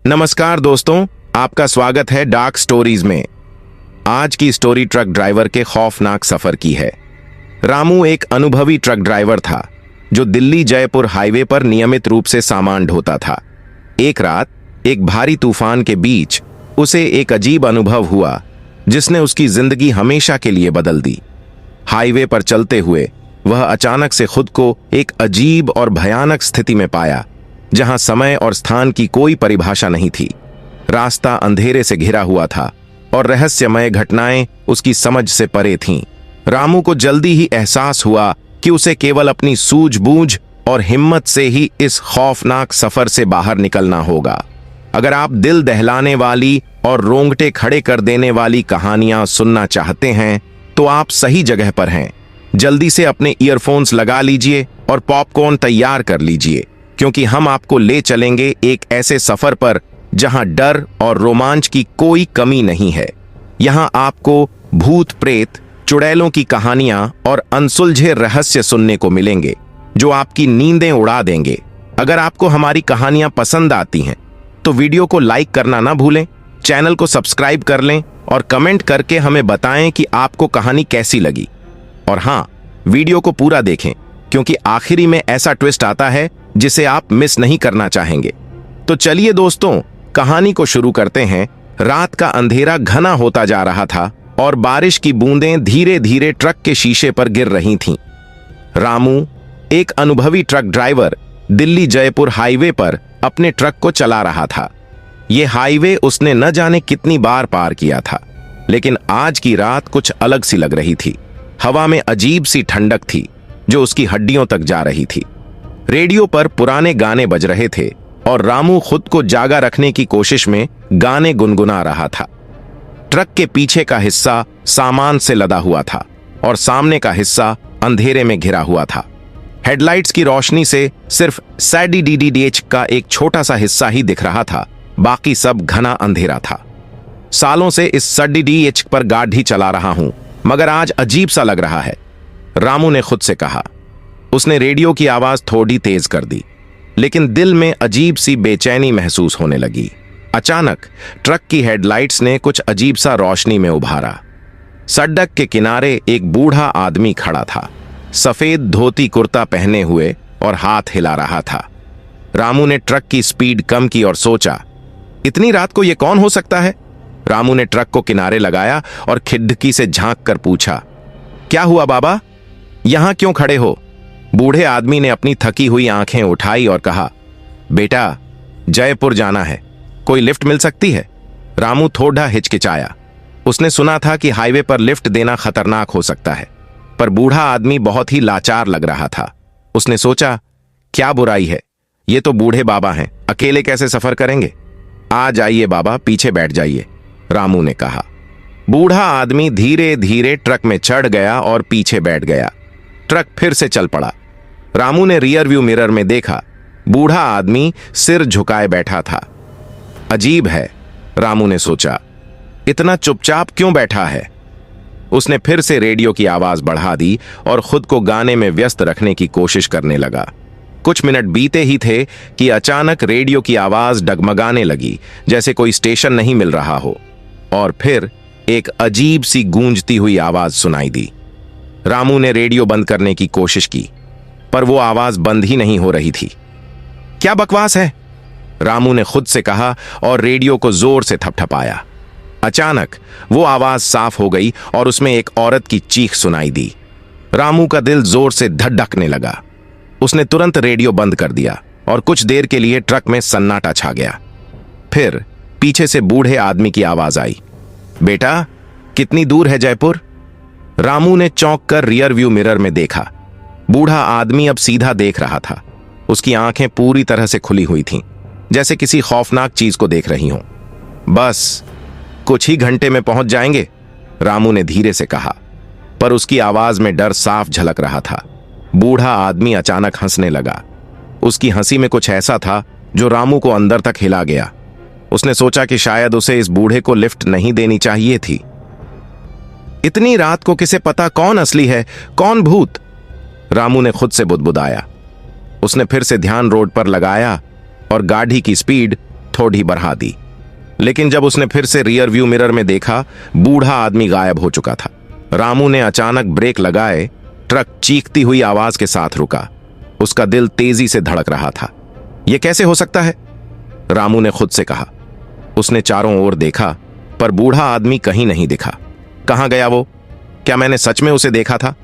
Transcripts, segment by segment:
नमस्कार दोस्तों, आपका स्वागत है डार्क स्टोरीज में। आज की स्टोरी ट्रक ड्राइवर के खौफनाक सफर की है। रामू एक अनुभवी ट्रक ड्राइवर था जो दिल्ली जयपुर हाईवे पर नियमित रूप से सामान ढोता था। एक रात एक भारी तूफान के बीच उसे एक अजीब अनुभव हुआ जिसने उसकी जिंदगी हमेशा के लिए बदल दी। हाईवे पर चलते हुए वह अचानक से खुद को एक अजीब और भयानक स्थिति में पाया जहां समय और स्थान की कोई परिभाषा नहीं थी। रास्ता अंधेरे से घिरा हुआ था और रहस्यमय घटनाएं उसकी समझ से परे थीं। रामू को जल्दी ही एहसास हुआ कि उसे केवल अपनी सूझबूझ और हिम्मत से ही इस खौफनाक सफर से बाहर निकलना होगा। अगर आप दिल दहलाने वाली और रोंगटे खड़े कर देने वाली कहानियां सुनना चाहते हैं तो आप सही जगह पर हैं। जल्दी से अपने ईयरफोन्स लगा लीजिए और पॉपकॉर्न तैयार कर लीजिए, क्योंकि हम आपको ले चलेंगे एक ऐसे सफर पर जहां डर और रोमांच की कोई कमी नहीं है। यहां आपको भूत प्रेत, चुड़ैलों की कहानियां और अनसुलझे रहस्य सुनने को मिलेंगे जो आपकी नींदें उड़ा देंगे। अगर आपको हमारी कहानियां पसंद आती हैं तो वीडियो को लाइक करना ना भूलें, चैनल को सब्सक्राइब कर लें और कमेंट करके हमें बताएं कि आपको कहानी कैसी लगी। और हां, वीडियो को पूरा देखें, क्योंकि आखिरी में ऐसा ट्विस्ट आता है जिसे आप मिस नहीं करना चाहेंगे। तो चलिए दोस्तों, कहानी को शुरू करते हैं। रात का अंधेरा घना होता जा रहा था और बारिश की बूंदें धीरे धीरे ट्रक के शीशे पर गिर रही थीं। रामू, एक अनुभवी truck driver, Delhi Jaipur highway पर अपने ट्रक को चला रहा था। यह हाईवे उसने न जाने कितनी बार पार किया था, लेकिन आज की रात कुछ अलग सी लग रही थी। हवा में अजीब सी ठंडक थी जो उसकी हड्डियों तक जा रही थी। रेडियो पर पुराने गाने बज रहे थे और रामू खुद को जागा रखने की कोशिश में गाने गुनगुना रहा था। ट्रक के पीछे का हिस्सा सामान से लदा हुआ था और सामने का हिस्सा अंधेरे में घिरा हुआ था। हेडलाइट्स की रोशनी से सिर्फ SADDDH का एक छोटा सा हिस्सा ही दिख रहा था, बाकी सब घना अंधेरा था। सालों से इस SADDDH पर गाड़ी चला रहा हूं, मगर आज अजीब सा लग रहा है, रामू ने खुद से कहा। उसने रेडियो की आवाज थोड़ी तेज कर दी, लेकिन दिल में अजीब सी बेचैनी महसूस होने लगी। अचानक ट्रक की हेडलाइट्स ने कुछ अजीब सा रोशनी में उभारा। सड़क के किनारे एक बूढ़ा आदमी खड़ा था, सफेद धोती कुर्ता पहने हुए और हाथ हिला रहा था। रामू ने ट्रक की स्पीड कम की और सोचा, इतनी रात को यह कौन हो सकता है? रामू ने ट्रक को किनारे लगाया और खिड़की से झांक कर पूछा, क्या हुआ बाबा, यहां क्यों खड़े हो? बूढ़े आदमी ने अपनी थकी हुई आंखें उठाई और कहा, बेटा, जयपुर जाना है, कोई लिफ्ट मिल सकती है? रामू थोड़ा हिचकिचाया। उसने सुना था कि हाईवे पर लिफ्ट देना खतरनाक हो सकता है, पर बूढ़ा आदमी बहुत ही लाचार लग रहा था। उसने सोचा, क्या बुराई है, ये तो बूढ़े बाबा हैं, अकेले कैसे सफर करेंगे? आ जाइए बाबा, पीछे बैठ जाइए, रामू ने कहा। बूढ़ा आदमी धीरे धीरे ट्रक में चढ़ गया और पीछे बैठ गया। ट्रक फिर से चल पड़ा। रामू ने रियर व्यू मिरर में देखा, बूढ़ा आदमी सिर झुकाए बैठा था। अजीब है, रामू ने सोचा, इतना चुपचाप क्यों बैठा है? उसने फिर से रेडियो की आवाज बढ़ा दी और खुद को गाने में व्यस्त रखने की कोशिश करने लगा। कुछ मिनट बीते ही थे कि अचानक रेडियो की आवाज डगमगाने लगी, जैसे कोई स्टेशन नहीं मिल रहा हो, और फिर एक अजीब सी गूंजती हुई आवाज सुनाई दी। रामू ने रेडियो बंद करने की कोशिश की, पर वो आवाज बंद ही नहीं हो रही थी। क्या बकवास है, रामू ने खुद से कहा और रेडियो को जोर से थपथपाया। अचानक वो आवाज साफ हो गई और उसमें एक औरत की चीख सुनाई दी। रामू का दिल जोर से धड़कने लगा। उसने तुरंत रेडियो बंद कर दिया और कुछ देर के लिए ट्रक में सन्नाटा छा गया। फिर पीछे से बूढ़े आदमी की आवाज आई, बेटा, कितनी दूर है जयपुर? रामू ने चौंक कर रियर व्यू मिरर में देखा। बूढ़ा आदमी अब सीधा देख रहा था। उसकी आंखें पूरी तरह से खुली हुई थीं, जैसे किसी खौफनाक चीज को देख रही हों। बस कुछ ही घंटे में पहुंच जाएंगे, रामू ने धीरे से कहा, पर उसकी आवाज में डर साफ झलक रहा था। बूढ़ा आदमी अचानक हंसने लगा। उसकी हंसी में कुछ ऐसा था जो रामू को अंदर तक हिला गया। उसने सोचा कि शायद उसे इस बूढ़े को लिफ्ट नहीं देनी चाहिए थी। इतनी रात को किसे पता कौन असली है, कौन भूत? रामू ने खुद से बुदबुदाया। उसने फिर से ध्यान रोड पर लगाया और गाड़ी की स्पीड थोड़ी बढ़ा दी। लेकिन जब उसने फिर से रियर व्यू मिरर में देखा, बूढ़ा आदमी गायब हो चुका था। रामू ने अचानक ब्रेक लगाए। ट्रक चीखती हुई आवाज के साथ रुका। उसका दिल तेजी से धड़क रहा था। यह कैसे हो सकता है? रामू ने खुद से कहा। उसने चारों ओर देखा, पर बूढ़ा आदमी कहीं नहीं दिखा। कहां गया वो? क्या मैंने सच में उसे देखा था?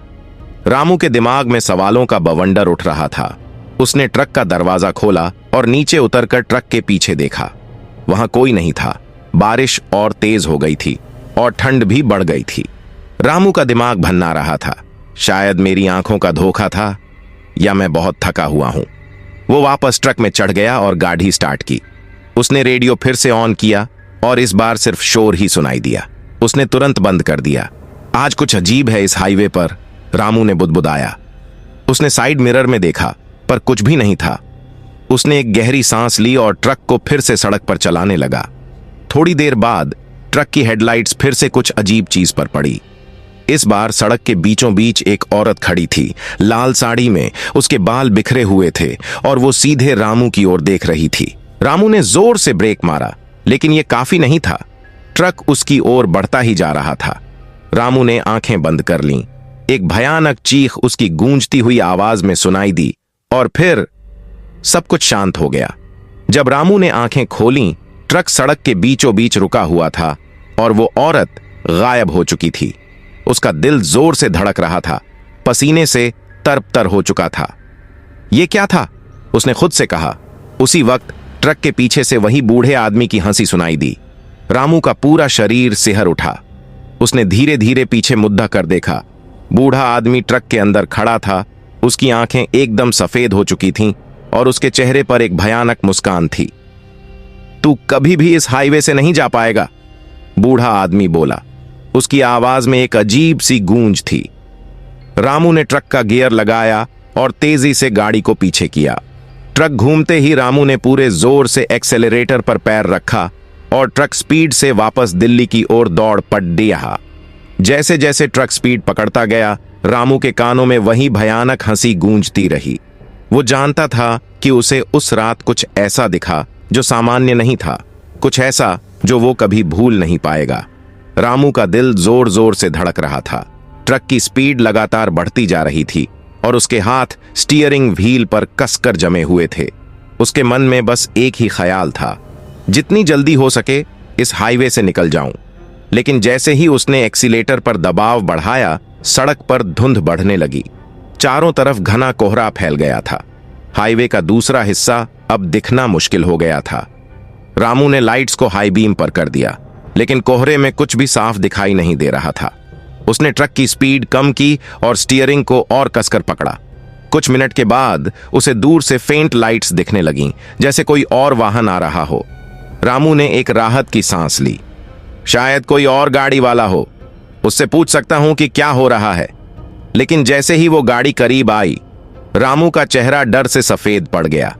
रामू के दिमाग में सवालों का बवंडर उठ रहा था। उसने ट्रक का दरवाजा खोला और नीचे उतरकर ट्रक के पीछे देखा। वहां कोई नहीं था। बारिश और तेज हो गई थी और ठंड भी बढ़ गई थी। रामू का दिमाग भन्ना रहा था। शायद मेरी आंखों का धोखा था, या मैं बहुत थका हुआ हूं। वो वापस ट्रक में चढ़ गया और गाड़ी स्टार्ट की। उसने रेडियो फिर से ऑन किया और इस बार सिर्फ शोर ही सुनाई दिया। उसने तुरंत बंद कर दिया। आज कुछ अजीब है इस हाईवे पर, रामू ने बुदबुदाया। उसने साइड मिरर में देखा, पर कुछ भी नहीं था। उसने एक गहरी सांस ली और ट्रक को फिर से सड़क पर चलाने लगा। थोड़ी देर बाद ट्रक की हेडलाइट्स फिर से कुछ अजीब चीज पर पड़ी। इस बार सड़क के बीचों बीच एक औरत खड़ी थी, लाल साड़ी में। उसके बाल बिखरे हुए थे और वो सीधे रामू की ओर देख रही थी। रामू ने जोर से ब्रेक मारा, लेकिन यह काफी नहीं था। ट्रक उसकी ओर बढ़ता ही जा रहा था। रामू ने आंखें बंद कर लीं। एक भयानक चीख उसकी गूंजती हुई आवाज में सुनाई दी और फिर सब कुछ शांत हो गया। जब रामू ने आंखें खोलीं, ट्रक सड़क के बीचों बीच रुका हुआ था और वो औरत गायब हो चुकी थी। उसका दिल जोर से धड़क रहा था, पसीने से तरबतर हो चुका था। यह क्या था? उसने खुद से कहा। उसी वक्त ट्रक के पीछे से वही बूढ़े आदमी की हंसी सुनाई दी। रामू का पूरा शरीर सिहर उठा। उसने धीरे धीरे पीछे मुद्दा कर देखा। बूढ़ा आदमी ट्रक के अंदर खड़ा था। उसकी आंखें एकदम सफेद हो चुकी थीं और उसके चेहरे पर एक भयानक मुस्कान थी। तू कभी भी इस हाईवे से नहीं जा पाएगा, बूढ़ा आदमी बोला। उसकी आवाज में एक अजीब सी गूंज थी। रामू ने ट्रक का गियर लगाया और तेजी से गाड़ी को पीछे किया। ट्रक घूमते ही रामू ने पूरे जोर से एक्सेलरेटर पर पैर रखा और ट्रक स्पीड से वापस दिल्ली की ओर दौड़ पड़ दिया। जैसे जैसे ट्रक स्पीड पकड़ता गया, रामू के कानों में वही भयानक हंसी गूंजती रही। वो जानता था कि उसे उस रात कुछ ऐसा दिखा जो सामान्य नहीं था, कुछ ऐसा जो वो कभी भूल नहीं पाएगा। रामू का दिल जोर जोर से धड़क रहा था। ट्रक की स्पीड लगातार बढ़ती जा रही थी और उसके हाथ स्टीयरिंग व्हील पर कसकर जमे हुए थे। उसके मन में बस एक ही ख्याल था, जितनी जल्दी हो सके इस हाईवे से निकल जाऊं। लेकिन जैसे ही उसने एक्सीलेटर पर दबाव बढ़ाया, सड़क पर धुंध बढ़ने लगी। चारों तरफ घना कोहरा फैल गया था। हाईवे का दूसरा हिस्सा अब दिखना मुश्किल हो गया था। रामू ने लाइट्स को हाई बीम पर कर दिया, लेकिन कोहरे में कुछ भी साफ दिखाई नहीं दे रहा था। उसने ट्रक की स्पीड कम की और स्टीयरिंग को और कसकर पकड़ा। कुछ मिनट के बाद उसे दूर से फेंट लाइट्स दिखने लगीं, जैसे कोई और वाहन आ रहा हो। रामू ने एक राहत की सांस ली। शायद कोई और गाड़ी वाला हो, उससे पूछ सकता हूं कि क्या हो रहा है। लेकिन जैसे ही वो गाड़ी करीब आई, रामू का चेहरा डर से सफेद पड़ गया।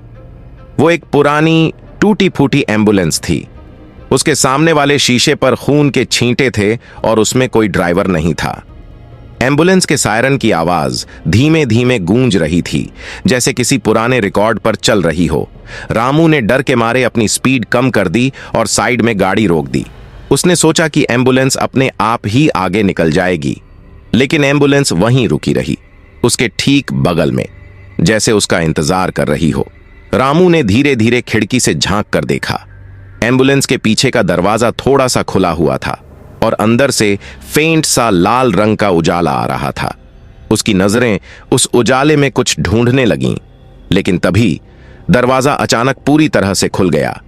वो एक पुरानी टूटी फूटी एम्बुलेंस थी। उसके सामने वाले शीशे पर खून के छींटे थे और उसमें कोई ड्राइवर नहीं था। एम्बुलेंस के सायरन की आवाज धीमे धीमे गूंज रही थी, जैसे किसी पुराने रिकॉर्ड पर चल रही हो। रामू ने डर के मारे अपनी स्पीड कम कर दी और साइड में गाड़ी रोक दी। उसने सोचा कि एम्बुलेंस अपने आप ही आगे निकल जाएगी, लेकिन एम्बुलेंस वहीं रुकी रही, उसके ठीक बगल में, जैसे उसका इंतजार कर रही हो। रामू ने धीरे धीरे खिड़की से झांक कर देखा। एम्बुलेंस के पीछे का दरवाजा थोड़ा सा खुला हुआ था और अंदर से फेंट सा लाल रंग का उजाला आ रहा था। उसकी नजरें उस उजाले में कुछ ढूंढने लगीं, लेकिन तभी दरवाजा अचानक पूरी तरह से खुल गया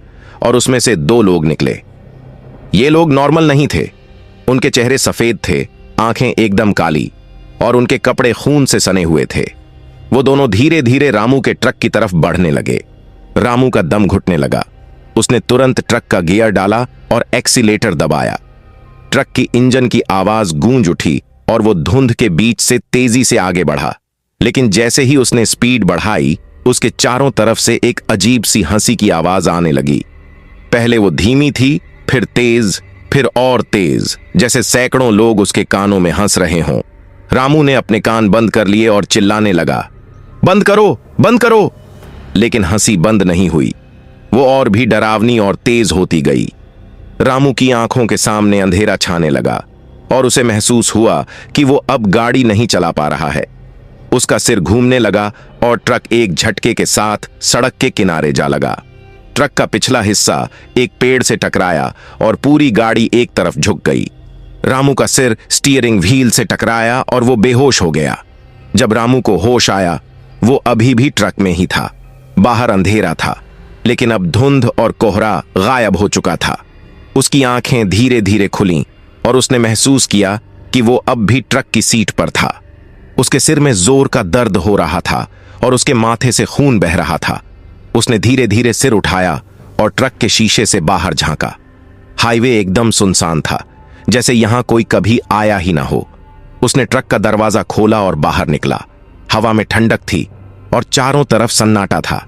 और उसमें से दो लोग निकले। ये लोग नॉर्मल नहीं थे। उनके चेहरे सफेद थे, आंखें एकदम काली और उनके कपड़े खून से सने हुए थे। वो दोनों धीरे धीरे रामू के ट्रक की तरफ बढ़ने लगे। रामू का दम घुटने लगा। उसने तुरंत ट्रक का गियर डाला और एक्सीलेटर दबाया। ट्रक की इंजन की आवाज गूंज उठी और वो धुंध के बीच से तेजी से आगे बढ़ा। लेकिन जैसे ही उसने स्पीड बढ़ाई, उसके चारों तरफ से एक अजीब सी हंसी की आवाज आने लगी। पहले वो धीमी थी, फिर तेज, फिर और तेज, जैसे सैकड़ों लोग उसके कानों में हंस रहे हों। रामू ने अपने कान बंद कर लिए और चिल्लाने लगा, बंद करो, बंद करो। लेकिन हंसी बंद नहीं हुई। वो और भी डरावनी और तेज होती गई। रामू की आंखों के सामने अंधेरा छाने लगा और उसे महसूस हुआ कि वो अब गाड़ी नहीं चला पा रहा है। उसका सिर घूमने लगा और ट्रक एक झटके के साथ सड़क के किनारे जा लगा। ट्रक का पिछला हिस्सा एक पेड़ से टकराया और पूरी गाड़ी एक तरफ झुक गई। रामू का सिर स्टीयरिंग व्हील से टकराया और वो बेहोश हो गया। जब रामू को होश आया, वो अभी भी ट्रक में ही था। बाहर अंधेरा था, लेकिन अब धुंध और कोहरा गायब हो चुका था। उसकी आंखें धीरे धीरे खुलीं और उसने महसूस किया कि वो अब भी ट्रक की सीट पर था। उसके सिर में जोर का दर्द हो रहा था और उसके माथे से खून बह रहा था। उसने धीरे धीरे सिर उठाया और ट्रक के शीशे से बाहर झांका। हाईवे एकदम सुनसान था, जैसे यहां कोई कभी आया ही ना हो। उसने ट्रक का दरवाजा खोला और बाहर निकला। हवा में ठंडक थी और चारों तरफ सन्नाटा था।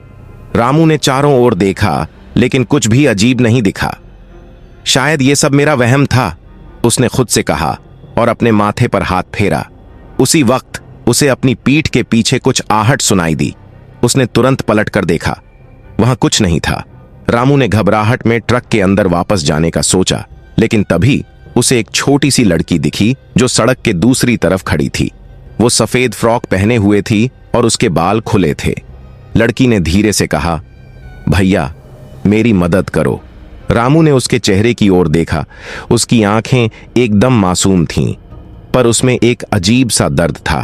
रामू ने चारों ओर देखा, लेकिन कुछ भी अजीब नहीं दिखा। शायद ये सब मेरा वहम था, उसने खुद से कहा और अपने माथे पर हाथ फेरा। उसी वक्त उसे अपनी पीठ के पीछे कुछ आहट सुनाई दी। उसने तुरंत पलटकर देखा, वहां कुछ नहीं था। रामू ने घबराहट में ट्रक के अंदर वापस जाने का सोचा, लेकिन तभी उसे एक छोटी सी लड़की दिखी जो सड़क के दूसरी तरफ खड़ी थी। वो सफेद फ्रॉक पहने हुए थी और उसके बाल खुले थे। लड़की ने धीरे से कहा, भैया मेरी मदद करो। रामू ने उसके चेहरे की ओर देखा। उसकी आंखें एकदम मासूम थीं, पर उसमें एक अजीब सा दर्द था।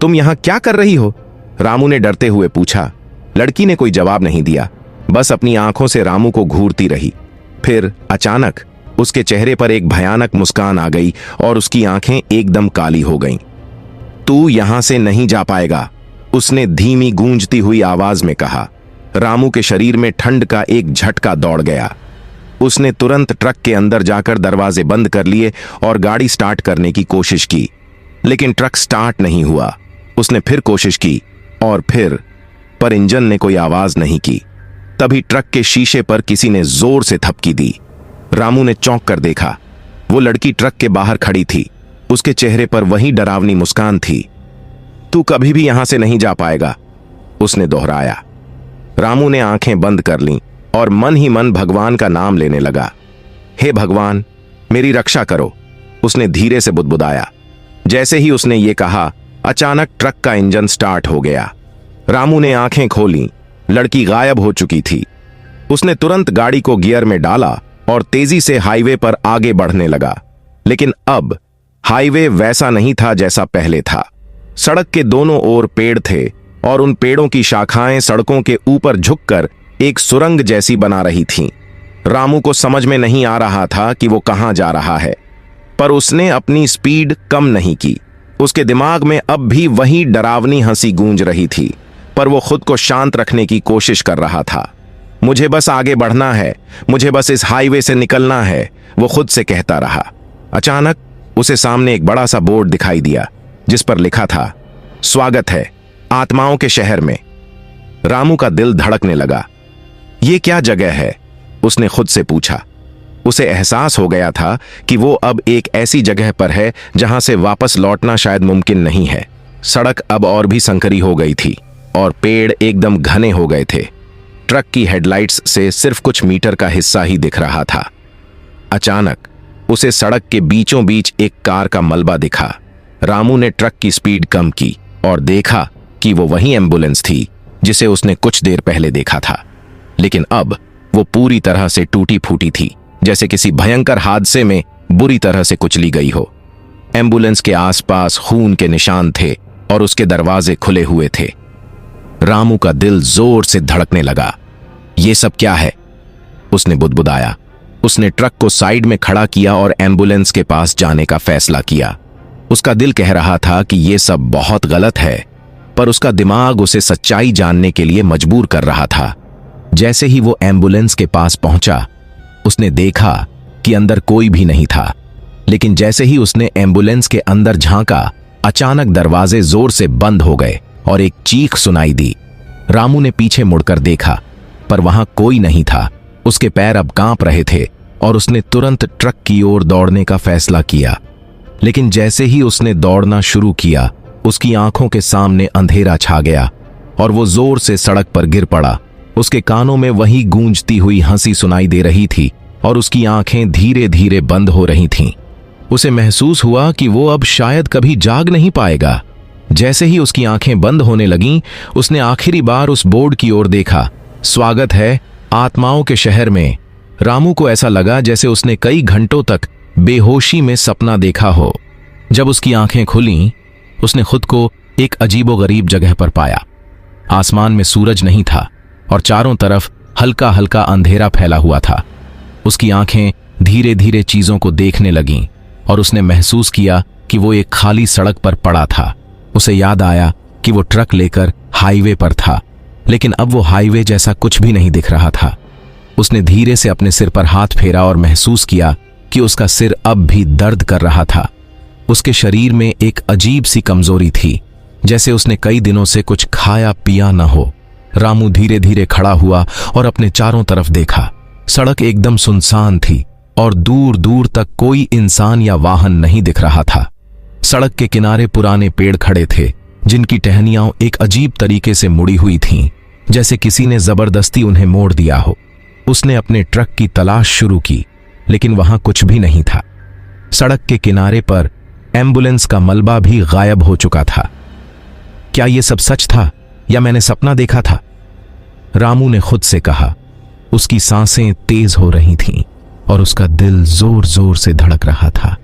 तुम यहां क्या कर रही हो? रामू ने डरते हुए पूछा। लड़की ने कोई जवाब नहीं दिया, बस अपनी आंखों से रामू को घूरती रही। फिर अचानक उसके चेहरे पर एक भयानक मुस्कान आ गई और उसकी आंखें एकदम काली हो गईं। तू यहां से नहीं जा पाएगा, उसने धीमी गूंजती हुई आवाज में कहा। रामू के शरीर में ठंड का एक झटका दौड़ गया। उसने तुरंत ट्रक के अंदर जाकर दरवाजे बंद कर लिए और गाड़ी स्टार्ट करने की कोशिश की, लेकिन ट्रक स्टार्ट नहीं हुआ। उसने फिर कोशिश की और फिर, पर इंजन ने कोई आवाज नहीं की। तभी ट्रक के शीशे पर किसी ने जोर से थपकी दी। रामू ने चौंक कर देखा। वो लड़की ट्रक के बाहर खड़ी थी। उसके चेहरे पर वही डरावनी मुस्कान थी। तू कभी भी यहां से नहीं जा पाएगा, उसने दोहराया। रामू ने आंखें बंद कर लीं और मन ही मन भगवान का नाम लेने लगा। हे भगवान, मेरी रक्षा करो, उसने धीरे से बुदबुदाया। जैसे ही उसने ये कहा, अचानक ट्रक का इंजन स्टार्ट हो गया। रामू ने आंखें खोलीं। लड़की गायब हो चुकी थी। उसने तुरंत गाड़ी को गियर में डाला और तेजी से हाईवे पर आगे बढ़ने लगा। लेकिन अब हाईवे वैसा नहीं था जैसा पहले था। सड़क के दोनों ओर पेड़ थे और उन पेड़ों की शाखाएं सड़कों के ऊपर झुककर एक सुरंग जैसी बना रही थीं। रामू को समझ में नहीं आ रहा था कि वो कहां जा रहा है, पर उसने अपनी स्पीड कम नहीं की। उसके दिमाग में अब भी वही डरावनी हंसी गूंज रही थी, पर वो खुद को शांत रखने की कोशिश कर रहा था। मुझे बस आगे बढ़ना है, मुझे बस इस हाईवे से निकलना है, वो खुद से कहता रहा। अचानक उसे सामने एक बड़ा सा बोर्ड दिखाई दिया जिस पर लिखा था, स्वागत है आत्माओं के शहर में। रामू का दिल धड़कने लगा। ये क्या जगह है, उसने खुद से पूछा। उसे एहसास हो गया था कि वो अब एक ऐसी जगह पर है जहां से वापस लौटना शायद मुमकिन नहीं है। सड़क अब और भी संकरी हो गई थी और पेड़ एकदम घने हो गए थे। ट्रक की हेडलाइट्स से सिर्फ कुछ मीटर का हिस्सा ही दिख रहा था। अचानक उसे सड़क के बीचों बीच एक कार का मलबा दिखा। रामू ने ट्रक की स्पीड कम की और देखा कि वो वही एम्बुलेंस थी जिसे उसने कुछ देर पहले देखा था, लेकिन अब वो पूरी तरह से टूटी फूटी थी, जैसे किसी भयंकर हादसे में बुरी तरह से कुचली गई हो। एम्बुलेंस के आसपास खून के निशान थे और उसके दरवाजे खुले हुए थे। रामू का दिल जोर से धड़कने लगा। ये सब क्या है, उसने बुदबुदाया। उसने ट्रक को साइड में खड़ा किया और एम्बुलेंस के पास जाने का फैसला किया। उसका दिल कह रहा था कि यह सब बहुत गलत है, पर उसका दिमाग उसे सच्चाई जानने के लिए मजबूर कर रहा था। जैसे ही वो एम्बुलेंस के पास पहुंचा, उसने देखा कि अंदर कोई भी नहीं था, लेकिन जैसे ही उसने एम्बुलेंस के अंदर झांका, अचानक दरवाजे जोर से बंद हो गए और एक चीख सुनाई दी। रामू ने पीछे मुड़कर देखा, पर वहां कोई नहीं था। उसके पैर अब कांप रहे थे और उसने तुरंत ट्रक की ओर दौड़ने का फैसला किया। लेकिन जैसे ही उसने दौड़ना शुरू किया, उसकी आंखों के सामने अंधेरा छा गया और वो जोर से सड़क पर गिर पड़ा उसके कानों में वही गूंजती हुई हंसी सुनाई दे रही थी और उसकी आंखें धीरे धीरे बंद हो रही थीं। उसे महसूस हुआ कि वो अब शायद कभी जाग नहीं पाएगा। जैसे ही उसकी आंखें बंद होने लगीं, उसने आखिरी बार उस बोर्ड की ओर देखा, स्वागत है आत्माओं के शहर में। रामू को ऐसा लगा जैसे उसने कई घंटों तक बेहोशी में सपना देखा हो। जब उसकी आंखें खुलीं, उसने खुद को एक अजीबोगरीब जगह पर पाया। आसमान में सूरज नहीं था और चारों तरफ हल्का हल्का अंधेरा फैला हुआ था। उसकी आंखें धीरे धीरे चीजों को देखने लगीं और उसने महसूस किया कि वो एक खाली सड़क पर पड़ा था। उसे याद आया कि वो ट्रक लेकर हाईवे पर था, लेकिन अब वो हाईवे जैसा कुछ भी नहीं दिख रहा था। उसने धीरे से अपने सिर पर हाथ फेरा और महसूस किया कि उसका सिर अब भी दर्द कर रहा था। उसके शरीर में एक अजीब सी कमजोरी थी, जैसे उसने कई दिनों से कुछ खाया पिया न हो। रामू धीरे धीरे खड़ा हुआ और अपने चारों तरफ देखा। सड़क एकदम सुनसान थी और दूर दूर तक कोई इंसान या वाहन नहीं दिख रहा था। सड़क के किनारे पुराने पेड़ खड़े थे, जिनकी टहनियां एक अजीब तरीके से मुड़ी हुई थीं, जैसे किसी ने जबरदस्ती उन्हें मोड़ दिया हो। उसने अपने ट्रक की तलाश शुरू की, लेकिन वहां कुछ भी नहीं था। सड़क के किनारे पर एम्बुलेंस का मलबा भी गायब हो चुका था। क्या यह सब सच था या मैंने सपना देखा था? रामू ने खुद से कहा। उसकी सांसें तेज हो रही थीं और उसका दिल जोर जोर से धड़क रहा था।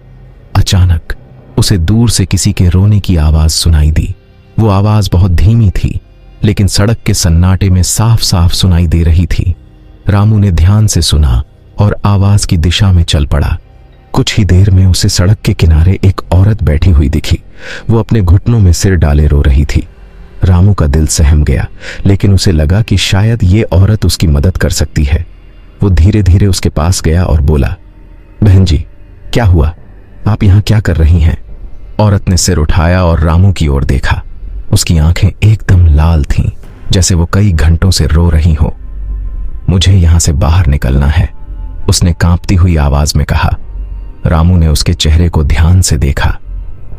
अचानक उसे दूर से किसी के रोने की आवाज सुनाई दी। वो आवाज बहुत धीमी थी, लेकिन सड़क के सन्नाटे में साफ साफ सुनाई दे रही थी। रामू ने ध्यान से सुना और आवाज की दिशा में चल पड़ा। कुछ ही देर में उसे सड़क के किनारे एक औरत बैठी हुई दिखी। वो अपने घुटनों में सिर डाले रो रही थी। रामू का दिल सहम गया, लेकिन उसे लगा कि शायद ये औरत उसकी मदद कर सकती है। वो धीरे धीरे उसके पास गया और बोला, बहन जी, क्या हुआ? आप यहां क्या कर रही हैं? औरत ने सिर उठाया और रामू की ओर देखा। उसकी आंखें एकदम लाल थीं, जैसे वो कई घंटों से रो रही हो। मुझे यहां से बाहर निकलना है, उसने कांपती हुई आवाज में कहा। रामू ने उसके चेहरे को ध्यान से देखा।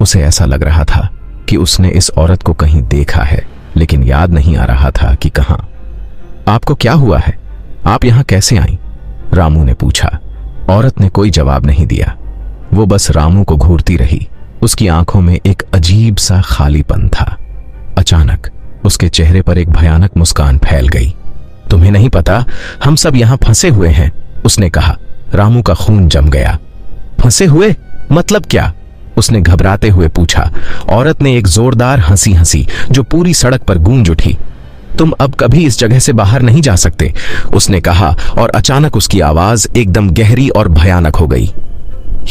उसे ऐसा लग रहा था कि उसने इस औरत को कहीं देखा है, लेकिन याद नहीं आ रहा था कि कहां। आपको क्या हुआ है? आप यहां कैसे आईं? रामू ने पूछा। औरत ने कोई जवाब नहीं दिया। वो बस रामू को घूरती रही। उसकी आंखों में एक अजीब सा खालीपन था। अचानक उसके चेहरे पर एक भयानक मुस्कान फैल गई। तुम्हें नहीं पता, हम सब यहां फंसे हुए हैं, उसने कहा। रामू का खून जम गया। फंसे हुए? मतलब क्या? उसने घबराते हुए पूछा। औरत ने एक जोरदार हंसी हंसी, जो पूरी सड़क पर गूंज उठी। तुम अब कभी इस जगह से बाहर नहीं जा सकते, उसने कहा, और अचानक उसकी आवाज एकदम गहरी और भयानक हो गई।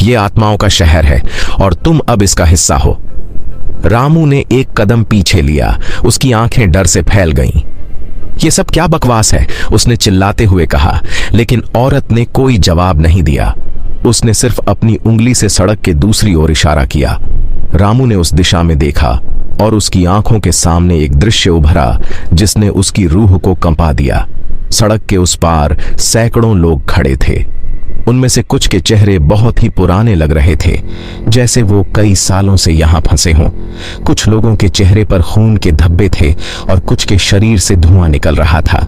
ये आत्माओं का शहर है और तुम अब इसका हिस्सा हो। रामू ने एक कदम पीछे लिया। उसकी आंखें डर से फैल गईं। ये सब क्या बकवास है, उसने चिल्लाते हुए कहा, लेकिन औरत ने कोई जवाब नहीं दिया। उसने सिर्फ अपनी उंगली से सड़क के दूसरी ओर इशारा किया। रामू ने उस दिशा में देखा और उसकी आंखों के सामने एक दृश्य उभरा जिसने उसकी रूह को कंपा दिया। सड़क के उस पार सैकड़ों लोग खड़े थे। उनमें से कुछ के चेहरे बहुत ही पुराने लग रहे थे, जैसे वो कई सालों से यहां फंसे हों। कुछ लोगों के चेहरे पर खून के धब्बे थे और कुछ के शरीर से धुआं निकल रहा था।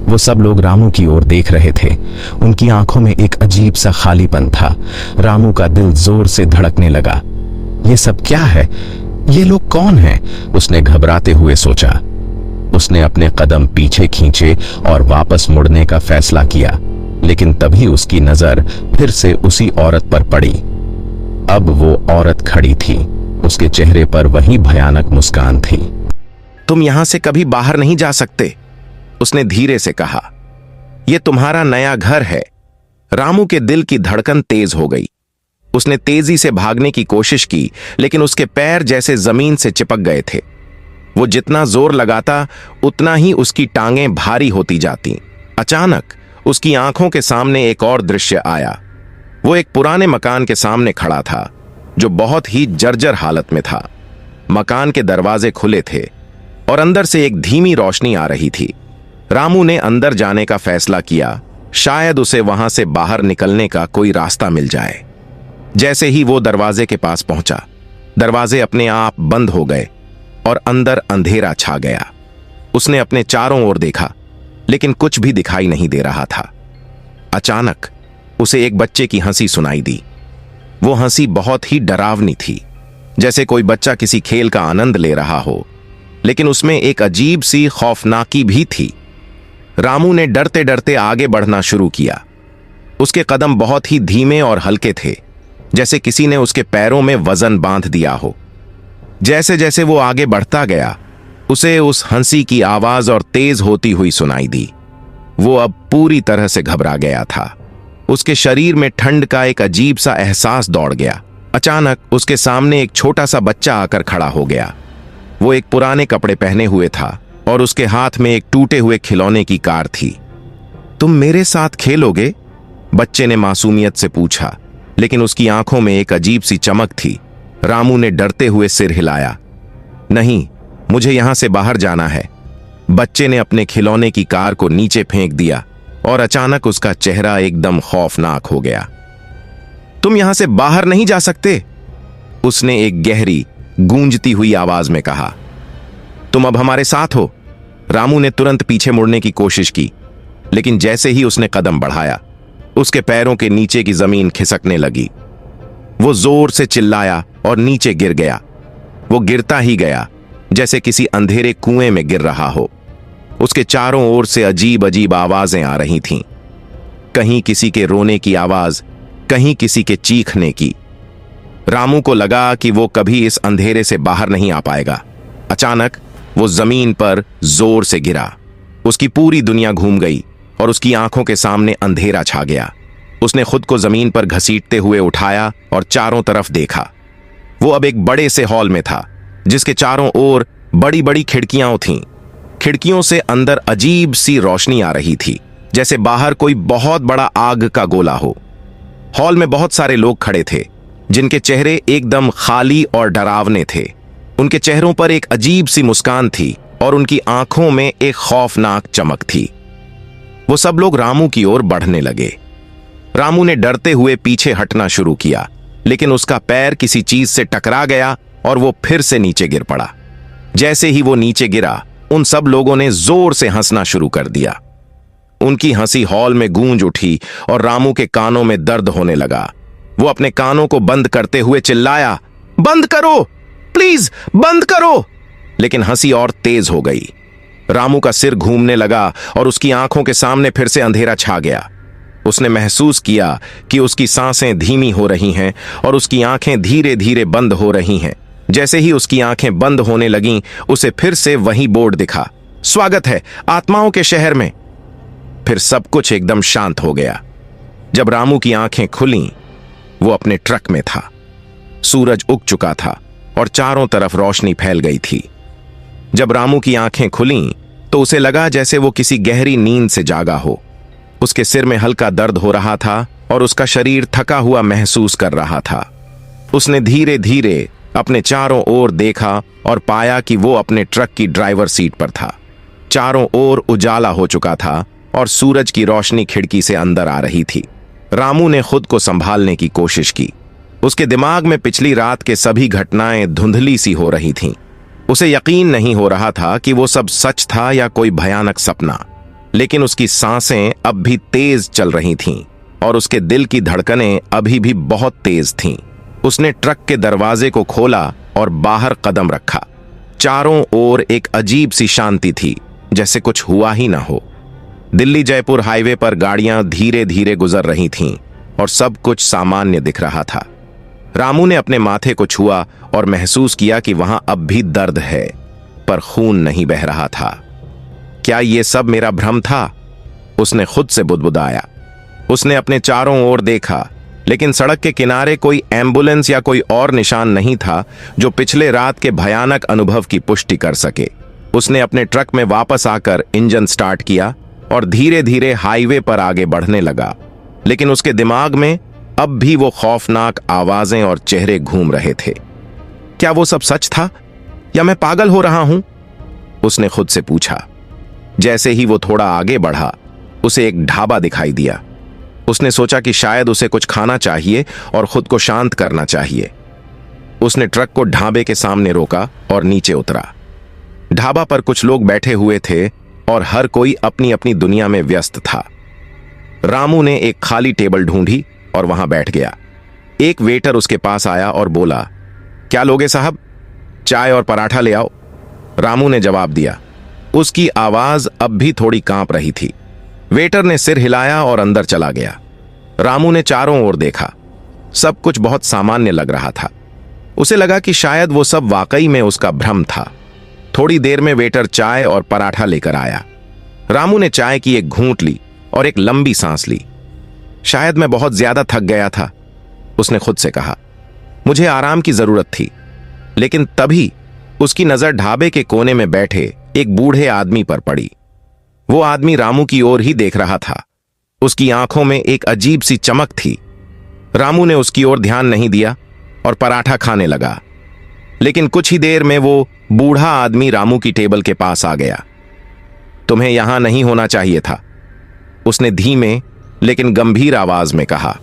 वो सब लोग रामू की ओर देख रहे थे। उनकी आंखों में एक अजीब सा खालीपन था। रामू का दिल जोर से धड़कने लगा। ये सब क्या है? ये लोग कौन हैं? उसने घबराते हुए सोचा। उसने अपने कदम पीछे खींचे और वापस मुड़ने का फैसला किया, लेकिन तभी उसकी नजर फिर से उसी औरत पर पड़ी। अब वो औरत खड़ी थी। उसके चेहरे पर वही भयानक मुस्कान थी। तुम यहां से कभी बाहर नहीं जा सकते, उसने धीरे से कहा। यह तुम्हारा नया घर है। रामू के दिल की धड़कन तेज हो गई। उसने तेजी से भागने की कोशिश की, लेकिन उसके पैर जैसे जमीन से चिपक गए थे। वो जितना जोर लगाता, उतना ही उसकी टांगें भारी होती जाती। अचानक उसकी आंखों के सामने एक और दृश्य आया। वो एक पुराने मकान के सामने खड़ा था, जो बहुत ही जर्जर हालत में था। मकान के दरवाजे खुले थे और अंदर से एक धीमी रोशनी आ रही थी। रामू ने अंदर जाने का फैसला किया। शायद उसे वहां से बाहर निकलने का कोई रास्ता मिल जाए। जैसे ही वो दरवाजे के पास पहुंचा, दरवाजे अपने आप बंद हो गए और अंदर अंधेरा छा गया। उसने अपने चारों ओर देखा, लेकिन कुछ भी दिखाई नहीं दे रहा था। अचानक उसे एक बच्चे की हंसी सुनाई दी। वो हंसी बहुत ही डरावनी थी, जैसे कोई बच्चा किसी खेल का आनंद ले रहा हो, लेकिन उसमें एक अजीब सी खौफनाकी भी थी। रामू ने डरते डरते आगे बढ़ना शुरू किया। उसके कदम बहुत ही धीमे और हल्के थे, जैसे किसी ने उसके पैरों में वजन बांध दिया हो। जैसे जैसे वो आगे बढ़ता गया, उसे उस हंसी की आवाज और तेज होती हुई सुनाई दी। वो अब पूरी तरह से घबरा गया था। उसके शरीर में ठंड का एक अजीब सा एहसास दौड़ गया। अचानक उसके सामने एक छोटा सा बच्चा आकर खड़ा हो गया। वो एक पुराने कपड़े पहने हुए था और उसके हाथ में एक टूटे हुए खिलौने की कार थी। तुम मेरे साथ खेलोगे? बच्चे ने मासूमियत से पूछा, लेकिन उसकी आंखों में एक अजीब सी चमक थी। रामू ने डरते हुए सिर हिलाया। नहीं, मुझे यहां से बाहर जाना है। बच्चे ने अपने खिलौने की कार को नीचे फेंक दिया और अचानक उसका चेहरा एकदम खौफनाक हो गया। तुम यहां से बाहर नहीं जा सकते, उसने एक गहरी गूंजती हुई आवाज में कहा। तुम अब हमारे साथ हो। रामू ने तुरंत पीछे मुड़ने की कोशिश की, लेकिन जैसे ही उसने कदम बढ़ाया, उसके पैरों के नीचे की जमीन खिसकने लगी। वो जोर से चिल्लाया और नीचे गिर गया। वो गिरता ही गया, जैसे किसी अंधेरे कुएं में गिर रहा हो। उसके चारों ओर से अजीब अजीब आवाजें आ रही थीं, कहीं किसी के रोने की आवाज, कहीं किसी के चीखने की। रामू को लगा कि वो कभी इस अंधेरे से बाहर नहीं आ पाएगा। अचानक वो जमीन पर जोर से गिरा। उसकी पूरी दुनिया घूम गई और उसकी आंखों के सामने अंधेरा छा गया। उसने खुद को जमीन पर घसीटते हुए उठाया और चारों तरफ देखा। वो अब एक बड़े से हॉल में था, जिसके चारों ओर बड़ी बड़ी खिड़कियां थीं। खिड़कियों से अंदर अजीब सी रोशनी आ रही थी, जैसे बाहर कोई बहुत बड़ा आग का गोला हो। हॉल में बहुत सारे लोग खड़े थे, जिनके चेहरे एकदम खाली और डरावने थे। उनके चेहरों पर एक अजीब सी मुस्कान थी और उनकी आंखों में एक खौफनाक चमक थी। वो सब लोग रामू की ओर बढ़ने लगे। रामू ने डरते हुए पीछे हटना शुरू किया, लेकिन उसका पैर किसी चीज से टकरा गया और वो फिर से नीचे गिर पड़ा। जैसे ही वो नीचे गिरा, उन सब लोगों ने जोर से हंसना शुरू कर दिया। उनकी हंसी हॉल में गूंज उठी और रामू के कानों में दर्द होने लगा। वो अपने कानों को बंद करते हुए चिल्लाया, बंद करो, प्लीज बंद करो। लेकिन हंसी और तेज हो गई। रामू का सिर घूमने लगा और उसकी आंखों के सामने फिर से अंधेरा छा गया। उसने महसूस किया कि उसकी सांसें धीमी हो रही हैं और उसकी आंखें धीरे धीरे बंद हो रही हैं। जैसे ही उसकी आंखें बंद होने लगीं, उसे फिर से वही बोर्ड दिखा, स्वागत है आत्माओं के शहर में। फिर सब कुछ एकदम शांत हो गया। जब रामू की आंखें खुलीं, वो अपने ट्रक में था। सूरज उग चुका था और चारों तरफ रोशनी फैल गई थी। जब रामू की आंखें खुलीं, तो उसे लगा जैसे वो किसी गहरी नींद से जागा हो। उसके सिर में हल्का दर्द हो रहा था और उसका शरीर थका हुआ महसूस कर रहा था। उसने धीरे धीरे अपने चारों ओर देखा और पाया कि वो अपने ट्रक की ड्राइवर सीट पर था। चारों ओर उजाला हो चुका था और सूरज की रोशनी खिड़की से अंदर आ रही थी। रामू ने खुद को संभालने की कोशिश की। उसके दिमाग में पिछली रात के सभी घटनाएं धुंधली सी हो रही थीं। उसे यकीन नहीं हो रहा था कि वो सब सच था या कोई भयानक सपना। लेकिन उसकी सांसें अब भी तेज चल रही थीं और उसके दिल की धड़कनें अभी भी बहुत तेज थीं। उसने ट्रक के दरवाजे को खोला और बाहर कदम रखा। चारों ओर एक अजीब सी शांति थी, जैसे कुछ हुआ ही ना हो। दिल्ली जयपुर हाईवे पर गाड़ियां धीरे धीरे गुजर रही थीं और सब कुछ सामान्य दिख रहा था। रामू ने अपने माथे को छुआ और महसूस किया कि वहां अब भी दर्द है, पर खून नहीं बह रहा था। क्या ये सब मेरा भ्रम था? उसने खुद से बुदबुदाया। उसने अपने चारों ओर देखा, लेकिन सड़क के किनारे कोई एम्बुलेंस या कोई और निशान नहीं था जो पिछले रात के भयानक अनुभव की पुष्टि कर सके। उसने अपने ट्रक में वापस आकर इंजन स्टार्ट किया और धीरे धीरे हाईवे पर आगे बढ़ने लगा। लेकिन उसके दिमाग में अब भी वो खौफनाक आवाजें और चेहरे घूम रहे थे। क्या वो सब सच था या मैं पागल हो रहा हूं? उसने खुद से पूछा। जैसे ही वो थोड़ा आगे बढ़ा, उसे एक ढाबा दिखाई दिया। उसने सोचा कि शायद उसे कुछ खाना चाहिए और खुद को शांत करना चाहिए। उसने ट्रक को ढाबे के सामने रोका और नीचे उतरा। ढाबा पर कुछ लोग बैठे हुए थे और हर कोई अपनी अपनी दुनिया में व्यस्त था। रामू ने एक खाली टेबल ढूंढी और वहां बैठ गया। एक वेटर उसके पास आया और बोला, क्या लोगे साहब? चाय और पराठा ले आओ। रामू ने जवाब दिया। उसकी आवाज अब भी थोड़ी कांप रही थी। वेटर ने सिर हिलाया और अंदर चला गया। रामू ने चारों ओर देखा। सब कुछ बहुत सामान्य लग रहा था। उसे लगा कि शायद वो सब वाकई में उसका भ्रम था। थोड़ी देर में वेटर चाय और पराठा लेकर आया। रामू ने चाय की एक घूंट ली और एक लंबी सांस ली। शायद मैं बहुत ज्यादा थक गया था, उसने खुद से कहा। मुझे आराम की जरूरत थी। लेकिन तभी उसकी नजर ढाबे के कोने में बैठे एक बूढ़े आदमी पर पड़ी। वो आदमी रामू की ओर ही देख रहा था। उसकी आंखों में एक अजीब सी चमक थी। रामू ने उसकी ओर ध्यान नहीं दिया और पराठा खाने लगा। लेकिन कुछ ही देर में वो बूढ़ा आदमी रामू की टेबल के पास आ गया। तुम्हें यहां नहीं होना चाहिए था, उसने धीमे लेकिन गंभीर आवाज में कहा।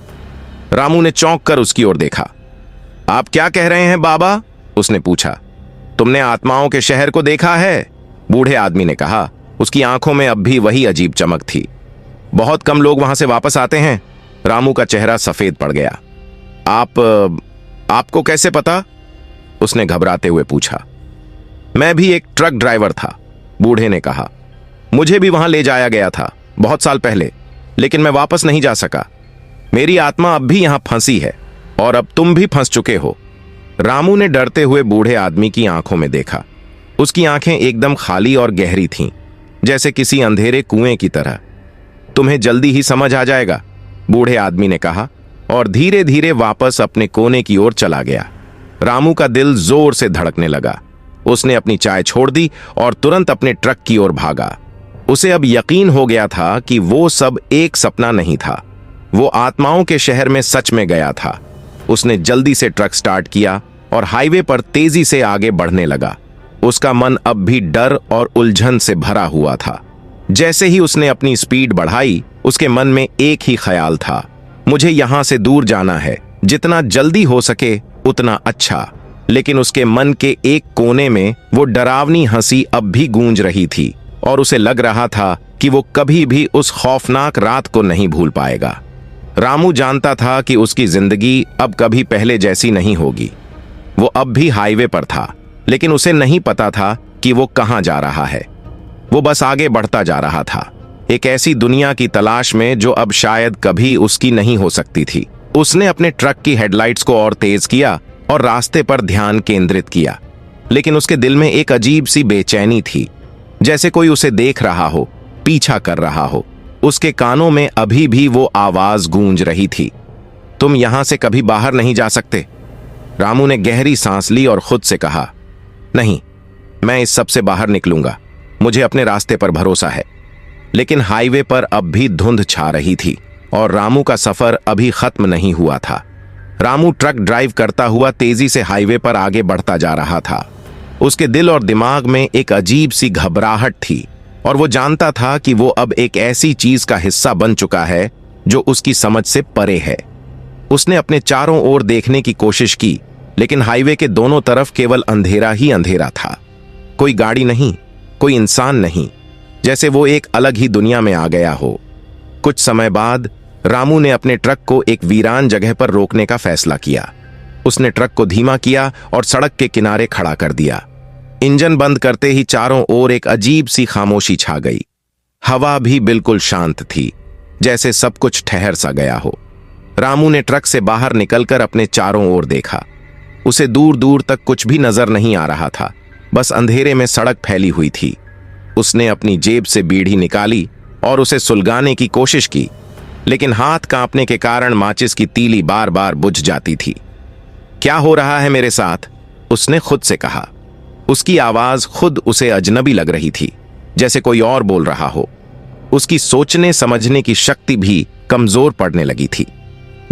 रामू ने चौंक कर उसकी ओर देखा। आप क्या कह रहे हैं बाबा? उसने पूछा। तुमने आत्माओं के शहर को देखा है? बूढ़े आदमी ने कहा। उसकी आंखों में अब भी वही अजीब चमक थी। बहुत कम लोग वहां से वापस आते हैं। रामू का चेहरा सफेद पड़ गया। आपको कैसे पता? उसने घबराते हुए पूछा। मैं भी एक ट्रक ड्राइवर था, बूढ़े ने कहा। मुझे भी वहां ले जाया गया था बहुत साल पहले, लेकिन मैं वापस नहीं जा सका। मेरी आत्मा अब भी यहां फंसी है और अब तुम भी फंस चुके हो। रामू ने डरते हुए बूढ़े आदमी की आंखों में देखा। उसकी आंखें एकदम खाली और गहरी थीं, जैसे किसी अंधेरे कुएं की तरह। तुम्हें जल्दी ही समझ आ जाएगा, बूढ़े आदमी ने कहा और धीरे धीरे वापस अपने कोने की ओर चला गया। रामू का दिल जोर से धड़कने लगा। उसने अपनी चाय छोड़ दी और तुरंत अपने ट्रक की ओर भागा। उसे अब यकीन हो गया था कि वो सब एक सपना नहीं था। वो आत्माओं के शहर में सच में गया था। उसने जल्दी से ट्रक स्टार्ट किया और हाईवे पर तेजी से आगे बढ़ने लगा। उसका मन अब भी डर और उलझन से भरा हुआ था। जैसे ही उसने अपनी स्पीड बढ़ाई, उसके मन में एक ही ख्याल था, मुझे यहां से दूर जाना है, जितना जल्दी हो सके उतना अच्छा। लेकिन उसके मन के एक कोने में वो डरावनी हंसी अब भी गूंज रही थी और उसे लग रहा था कि वो कभी भी उस खौफनाक रात को नहीं भूल पाएगा। रामू जानता था कि उसकी जिंदगी अब कभी पहले जैसी नहीं होगी। वो अब भी हाईवे पर था, लेकिन उसे नहीं पता था कि वो कहां जा रहा है। वो बस आगे बढ़ता जा रहा था, एक ऐसी दुनिया की तलाश में जो अब शायद कभी उसकी नहीं हो सकती थी। उसने अपने ट्रक की हेडलाइट्स को और तेज किया और रास्ते पर ध्यान केंद्रित किया। लेकिन उसके दिल में एक अजीब सी बेचैनी थी, जैसे कोई उसे देख रहा हो, पीछा कर रहा हो। उसके कानों में अभी भी वो आवाज गूंज रही थी, तुम यहां से कभी बाहर नहीं जा सकते। रामू ने गहरी सांस ली और खुद से कहा, नहीं, मैं इस सब से बाहर निकलूंगा, मुझे अपने रास्ते पर भरोसा है। लेकिन हाईवे पर अब भी धुंध छा रही थी और रामू का सफर अभी खत्म नहीं हुआ था। रामू ट्रक ड्राइव करता हुआ तेजी से हाईवे पर आगे बढ़ता जा रहा था। उसके दिल और दिमाग में एक अजीब सी घबराहट थी और वो जानता था कि वो अब एक ऐसी चीज का हिस्सा बन चुका है जो उसकी समझ से परे है। उसने अपने चारों ओर देखने की कोशिश की, लेकिन हाईवे के दोनों तरफ केवल अंधेरा ही अंधेरा था। कोई गाड़ी नहीं, कोई इंसान नहीं, जैसे वो एक अलग ही दुनिया में आ गया हो। कुछ समय बाद रामू ने अपने ट्रक को एक वीरान जगह पर रोकने का फैसला किया। उसने ट्रक को धीमा किया और सड़क के किनारे खड़ा कर दिया। इंजन बंद करते ही चारों ओर एक अजीब सी खामोशी छा गई। हवा भी बिल्कुल शांत थी, जैसे सब कुछ ठहर सा गया हो। रामू ने ट्रक से बाहर निकलकर अपने चारों ओर देखा। उसे दूर दूर तक कुछ भी नजर नहीं आ रहा था, बस अंधेरे में सड़क फैली हुई थी। उसने अपनी जेब से बीड़ी निकाली और उसे सुलगाने की कोशिश की, लेकिन हाथ कांपने के कारण माचिस की तीली बार बार बुझ जाती थी। क्या हो रहा है मेरे साथ? उसने खुद से कहा। उसकी आवाज खुद उसे अजनबी लग रही थी, जैसे कोई और बोल रहा हो। उसकी सोचने समझने की शक्ति भी कमजोर पड़ने लगी थी।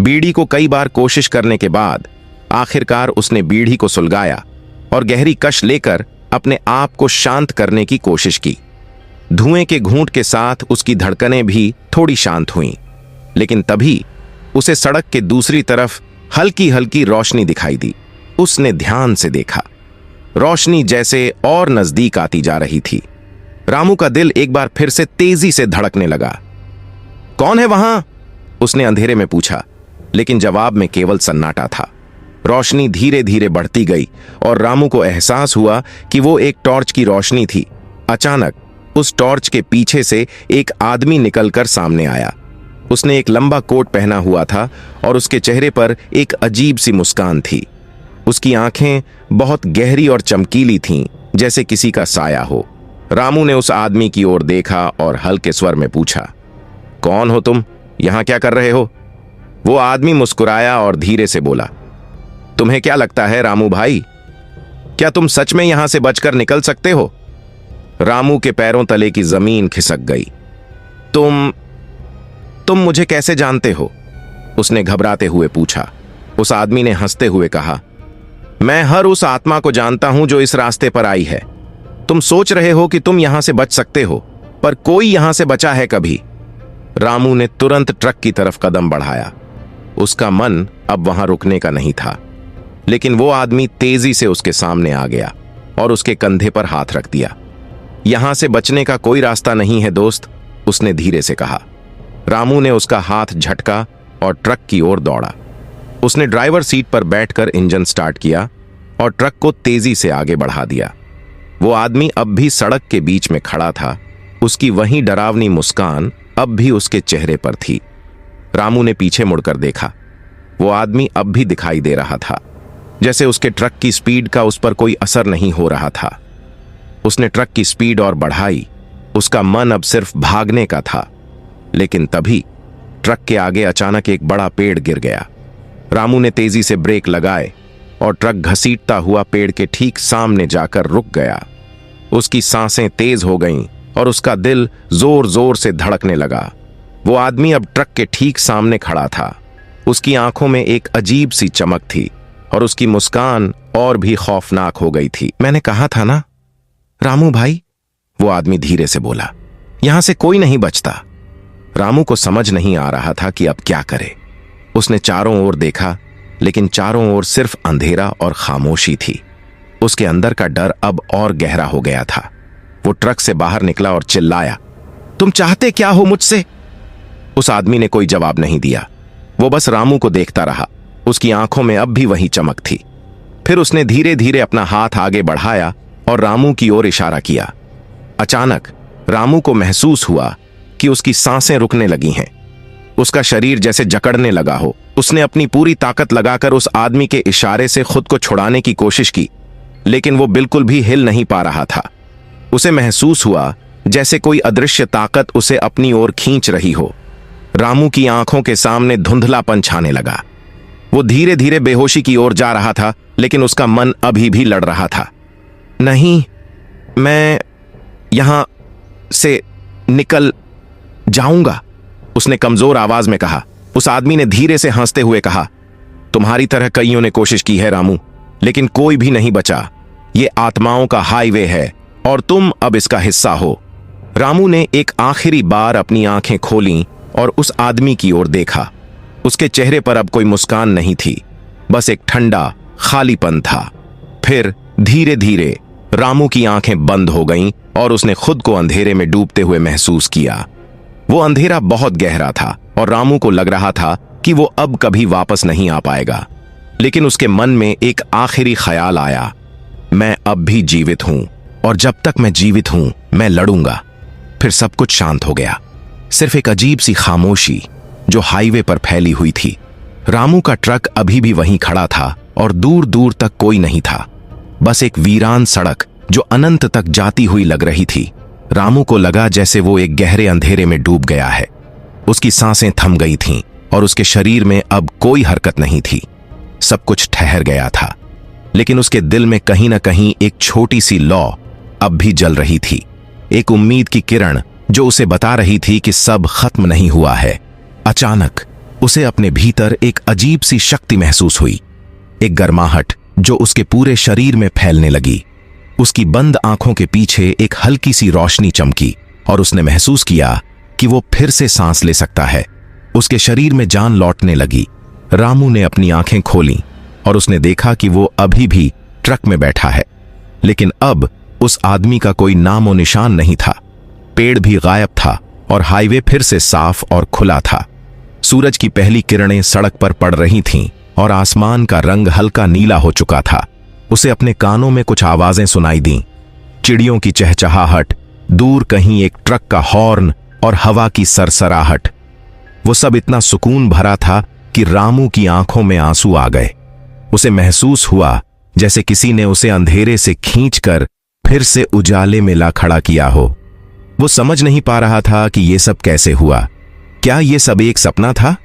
बीड़ी को कई बार कोशिश करने के बाद आखिरकार उसने बीड़ी को सुलगाया और गहरी कश लेकर अपने आप को शांत करने की कोशिश की। धुएं के घूंट के साथ उसकी धड़कनें भी थोड़ी शांत हुईं, लेकिन तभी उसे सड़क के दूसरी तरफ हल्की हल्की रोशनी दिखाई दी। उसने ध्यान से देखा। रोशनी जैसे और नजदीक आती जा रही थी। रामू का दिल एक बार फिर से तेजी से धड़कने लगा। कौन है वहां? उसने अंधेरे में पूछा, लेकिन जवाब में केवल सन्नाटा था। रोशनी धीरे धीरे बढ़ती गई और रामू को एहसास हुआ कि वो एक टॉर्च की रोशनी थी। अचानक उस टॉर्च के पीछे से एक आदमी निकलकर सामने आया। उसने एक लंबा कोट पहना हुआ था और उसके चेहरे पर एक अजीब सी मुस्कान थी। उसकी आंखें बहुत गहरी और चमकीली थीं, जैसे किसी का साया हो। रामू ने उस आदमी की ओर देखा और हल्के स्वर में पूछा, कौन हो तुम? यहां क्या कर रहे हो? वो आदमी मुस्कुराया और धीरे से बोला, तुम्हें क्या लगता है रामू भाई, क्या तुम सच में यहां से बचकर निकल सकते हो? रामू के पैरों तले की जमीन खिसक गई। तुम मुझे कैसे जानते हो? उसने घबराते हुए पूछा। उस आदमी ने हंसते हुए कहा, मैं हर उस आत्मा को जानता हूं जो इस रास्ते पर आई है। तुम सोच रहे हो कि तुम यहां से बच सकते हो, पर कोई यहां से बचा है कभी? रामू ने तुरंत ट्रक की तरफ कदम बढ़ाया। उसका मन अब वहां रुकने का नहीं था, लेकिन वो आदमी तेजी से उसके सामने आ गया और उसके कंधे पर हाथ रख दिया। यहां से बचने का कोई रास्ता नहीं है दोस्त, उसने धीरे से कहा। रामू ने उसका हाथ झटका और ट्रक की ओर दौड़ा। उसने ड्राइवर सीट पर बैठकर इंजन स्टार्ट किया और ट्रक को तेजी से आगे बढ़ा दिया। वो आदमी अब भी सड़क के बीच में खड़ा था। उसकी वही डरावनी मुस्कान अब भी उसके चेहरे पर थी। रामू ने पीछे मुड़कर देखा। वो आदमी अब भी दिखाई दे रहा था, जैसे उसके ट्रक की स्पीड का उस पर कोई असर नहीं हो रहा था। उसने ट्रक की स्पीड और बढ़ाई। उसका मन अब सिर्फ भागने का था। लेकिन तभी ट्रक के आगे अचानक एक बड़ा पेड़ गिर गया। रामू ने तेजी से ब्रेक लगाए और ट्रक घसीटता हुआ पेड़ के ठीक सामने जाकर रुक गया। उसकी सांसें तेज हो गईं और उसका दिल जोर जोर से धड़कने लगा। वो आदमी अब ट्रक के ठीक सामने खड़ा था। उसकी आंखों में एक अजीब सी चमक थी और उसकी मुस्कान और भी खौफनाक हो गई थी। मैंने कहा था ना रामू भाई, वो आदमी धीरे से बोला, यहां से कोई नहीं बचता। रामू को समझ नहीं आ रहा था कि अब क्या करे। उसने चारों ओर देखा, लेकिन चारों ओर सिर्फ अंधेरा और खामोशी थी। उसके अंदर का डर अब और गहरा हो गया था। वो ट्रक से बाहर निकला और चिल्लाया, तुम चाहते क्या हो मुझसे? उस आदमी ने कोई जवाब नहीं दिया। वो बस रामू को देखता रहा। उसकी आंखों में अब भी वही चमक थी। फिर उसने धीरे धीरे अपना हाथ आगे बढ़ाया और रामू की ओर इशारा किया। अचानक रामू को महसूस हुआ कि उसकी सांसें रुकने लगी हैं। उसका शरीर जैसे जकड़ने लगा हो। उसने अपनी पूरी ताकत लगाकर उस आदमी के इशारे से खुद को छुड़ाने की कोशिश की, लेकिन वो बिल्कुल भी हिल नहीं पा रहा था। उसे महसूस हुआ जैसे कोई अदृश्य ताकत उसे अपनी ओर खींच रही हो। रामू की आंखों के सामने धुंधलापन छाने लगा। वो धीरे धीरे बेहोशी की ओर जा रहा था, लेकिन उसका मन अभी भी लड़ रहा था। नहीं, मैं यहां से निकल जाऊंगा, उसने कमजोर आवाज में कहा। उस आदमी ने धीरे से हंसते हुए कहा, तुम्हारी तरह कईयों ने कोशिश की है रामू, लेकिन कोई भी नहीं बचा। ये आत्माओं का हाईवे है और तुम अब इसका हिस्सा हो। रामू ने एक आखिरी बार अपनी आंखें खोलीं और उस आदमी की ओर देखा। उसके चेहरे पर अब कोई मुस्कान नहीं थी, बस एक ठंडा खालीपन था। फिर धीरे धीरे रामू की आंखें बंद हो गईं और उसने खुद को अंधेरे में डूबते हुए महसूस किया। वो अंधेरा बहुत गहरा था और रामू को लग रहा था कि वो अब कभी वापस नहीं आ पाएगा। लेकिन उसके मन में एक आखिरी ख्याल आया, मैं अब भी जीवित हूं और जब तक मैं जीवित हूं मैं लड़ूंगा। फिर सब कुछ शांत हो गया। सिर्फ एक अजीब सी खामोशी जो हाईवे पर फैली हुई थी। रामू का ट्रक अभी भी वहीं खड़ा था और दूर दूर तक कोई नहीं था, बस एक वीरान सड़क जो अनंत तक जाती हुई लग रही थी। रामू को लगा जैसे वो एक गहरे अंधेरे में डूब गया है। उसकी सांसें थम गई थीं और उसके शरीर में अब कोई हरकत नहीं थी। सब कुछ ठहर गया था, लेकिन उसके दिल में कहीं ना कहीं एक छोटी सी लौ अब भी जल रही थी, एक उम्मीद की किरण जो उसे बता रही थी कि सब खत्म नहीं हुआ है। अचानक उसे अपने भीतर एक अजीब सी शक्ति महसूस हुई, एक गर्माहट जो उसके पूरे शरीर में फैलने लगी। उसकी बंद आंखों के पीछे एक हल्की सी रोशनी चमकी और उसने महसूस किया कि वो फिर से सांस ले सकता है। उसके शरीर में जान लौटने लगी। रामू ने अपनी आंखें खोलीं और उसने देखा कि वो अभी भी ट्रक में बैठा है, लेकिन अब वो उस आदमी का कोई नामो निशान नहीं था। पेड़ भी गायब था और हाईवे फिर से साफ और खुला था। सूरज की पहली किरणें सड़क पर पड़ रही थीं और आसमान का रंग हल्का नीला हो चुका था। उसे अपने कानों में कुछ आवाजें सुनाई दीं, चिड़ियों की चहचहाहट, दूर कहीं एक ट्रक का हॉर्न और हवा की सरसराहट। वो सब इतना सुकून भरा था कि रामू की आंखों में आंसू आ गए। उसे महसूस हुआ जैसे किसी ने उसे अंधेरे से खींचकर फिर से उजाले में ला खड़ा किया हो। वो समझ नहीं पा रहा था कि ये सब कैसे हुआ। क्या ये सब एक सपना था?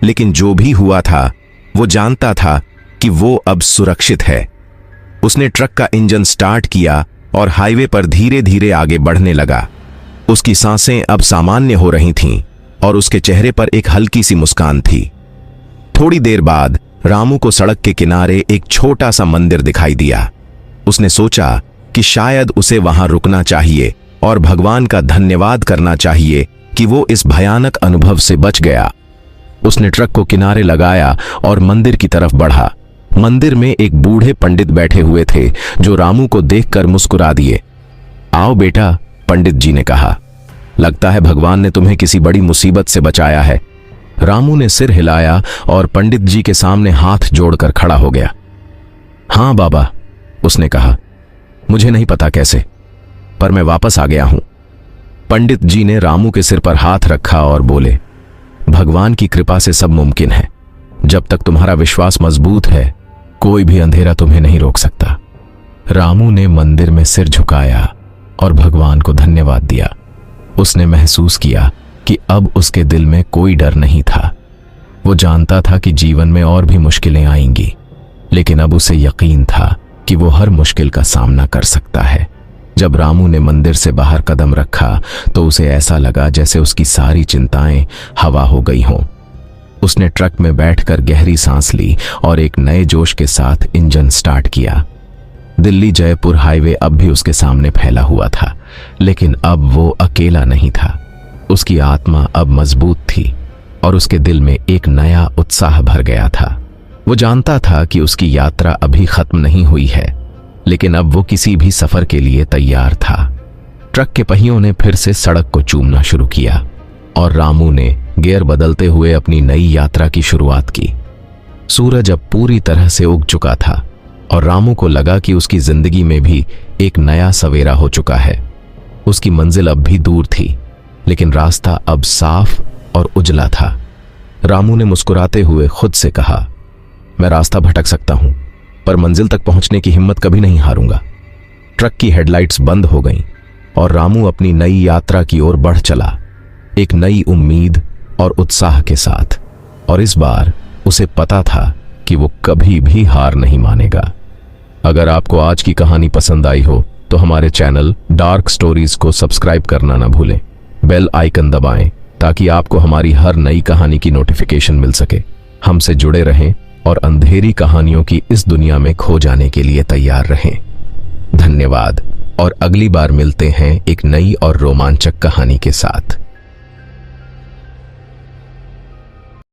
लेकिन जो भी हुआ था, वो जानता था कि वो अब सुरक्षित है। उसने ट्रक का इंजन स्टार्ट किया और हाईवे पर धीरे धीरे आगे बढ़ने लगा। उसकी सांसें अब सामान्य हो रही थीं और उसके चेहरे पर एक हल्की सी मुस्कान थी। थोड़ी देर बाद रामू को सड़क के किनारे एक छोटा सा मंदिर दिखाई दिया। उसने सोचा कि शायद उसे वहां रुकना चाहिए और भगवान का धन्यवाद करना चाहिए कि वो इस भयानक अनुभव से बच गया। उसने ट्रक को किनारे लगाया और मंदिर की तरफ बढ़ा। मंदिर में एक बूढ़े पंडित बैठे हुए थे जो रामू को देखकर मुस्कुरा दिए। आओ बेटा, पंडित जी ने कहा, लगता है भगवान ने तुम्हें किसी बड़ी मुसीबत से बचाया है। रामू ने सिर हिलाया और पंडित जी के सामने हाथ जोड़कर खड़ा हो गया। हां बाबा, उसने कहा, मुझे नहीं पता कैसे, पर मैं वापस आ गया हूं। पंडित जी ने रामू के सिर पर हाथ रखा और बोले, भगवान की कृपा से सब मुमकिन है। जब तक तुम्हारा विश्वास मजबूत है, कोई भी अंधेरा तुम्हें नहीं रोक सकता। रामू ने मंदिर में सिर झुकाया और भगवान को धन्यवाद दिया। उसने महसूस किया कि अब उसके दिल में कोई डर नहीं था। वो जानता था कि जीवन में और भी मुश्किलें आएंगी, लेकिन अब उसे यकीन था कि वो हर मुश्किल का सामना कर सकता है। जब रामू ने मंदिर से बाहर कदम रखा तो उसे ऐसा लगा जैसे उसकी सारी चिंताएं हवा हो गई हों। उसने ट्रक में बैठकर गहरी सांस ली और एक नए जोश के साथ इंजन स्टार्ट किया। दिल्ली जयपुर हाईवे अब भी उसके सामने फैला हुआ था, लेकिन अब वो अकेला नहीं था। उसकी आत्मा अब मजबूत थी और उसके दिल में एक नया उत्साह भर गया था। वो जानता था कि उसकी यात्रा अभी खत्म नहीं हुई है, लेकिन अब वो किसी भी सफर के लिए तैयार था। ट्रक के पहियों ने फिर से सड़क को चूमना शुरू किया और रामू ने गियर बदलते हुए अपनी नई यात्रा की शुरुआत की। सूरज अब पूरी तरह से उग चुका था और रामू को लगा कि उसकी जिंदगी में भी एक नया सवेरा हो चुका है। उसकी मंजिल अब भी दूर थी, लेकिन रास्ता अब साफ और उजला था। रामू ने मुस्कुराते हुए खुद से कहा, मैं रास्ता भटक सकता हूं, पर मंजिल तक पहुंचने की हिम्मत कभी नहीं हारूंगा। ट्रक की हेडलाइट्स बंद हो गईं और रामू अपनी नई यात्रा की ओर बढ़ चला, एक नई उम्मीद और उत्साह के साथ। और इस बार उसे पता था कि वो कभी भी हार नहीं मानेगा। अगर आपको आज की कहानी पसंद आई हो तो हमारे चैनल डार्क स्टोरीज को सब्सक्राइब करना ना भूलें। बेल आइकन दबाएं ताकि आपको हमारी हर नई कहानी की नोटिफिकेशन मिल सके। हमसे जुड़े रहें और अंधेरी कहानियों की इस दुनिया में खो जाने के लिए तैयार रहें। धन्यवाद और अगली बार मिलते हैं एक नई और रोमांचक कहानी के साथ।